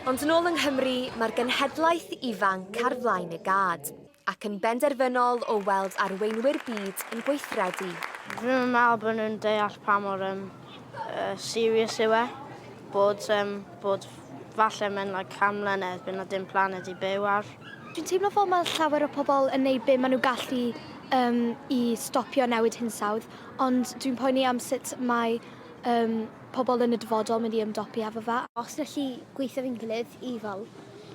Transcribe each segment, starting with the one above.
Ond yn ôl yng Nghymru, mae'r genhedlaeth ifanc ar flaen y gad, ac yn benderfynol o weld arweinwyr byd yn gweithredu. Dwi'n meddwl bod nhw'n deall pa mor serious yw e, bod falle mewn cam mlynedd bydd na dim planed i byw ar. Dwi'n teimlo fel mae llawer o pobl yn gwneud be maen nhw gallu i stopio newid hinsawdd, ond dwi'n poeni am sut mae pobl yn y dyfodol mynd i ymdopi efo fe. Os ydych chi gweithio fi'n gilydd i fel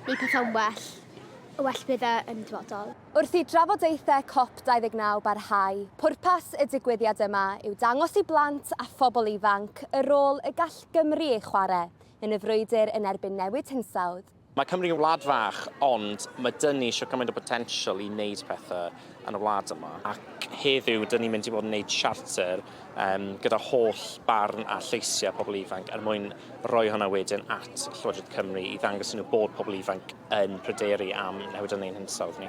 neu pethau'n well byddai yn dyfodol. Wrth i drafodaethau COP29 barhau, pwrpas y digwyddiad yma yw dangos i blant a phobl ifanc y rôl y gall Gymru ei chwarae yn y frwydr yn erbyn newid hinsawdd. Mae Cymru yn wlad fach, ond mae dyn ni eisiau gymaint o potensial i wneud pethau yn y wlad yma. Ac heddiw, dyn ni'n mynd i fod yn wneud charter gyda holl barn a lleisiau pobl ifanc er mwyn rhoi hwnna wedyn at Llywodraeth Cymru i ddangos nhw bod pobl ifanc yn pryderu am newid yn ein hinsawdd ni.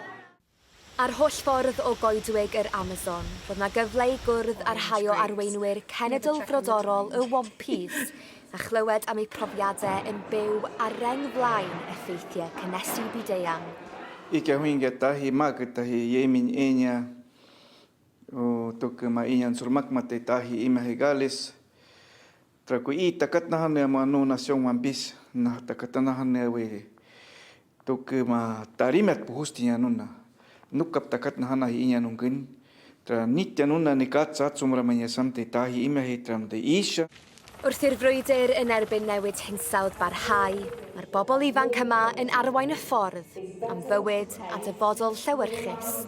Ar holl ffordd o goedwig yr Amazon, roedd yna gyfle i gwrdd â rhai o arweinwyr cenedl frodorol y Wampis a chlywed am eu profiadau yn byw ar reng flaen effeithiau cynnesu byd-eang. Ikä huingia tahi maak tahi yemin enya o tokema enyan surmakmate tahi imahigalis traku I takatnahan ya manu nasyong Wampis na takatnahan ya we tokema tarimet puhustinya nuna nukap takatnahan hi inya nungkin tra nitya nuna ni katsat sumramanya samte tahi imahitram de isha. Wrth i'r frwydr yn erbyn newid hinsawdd barhau, mae'r bobl ifanc yma yn arwain y ffordd am fywyd a dyfodol llewyrchus.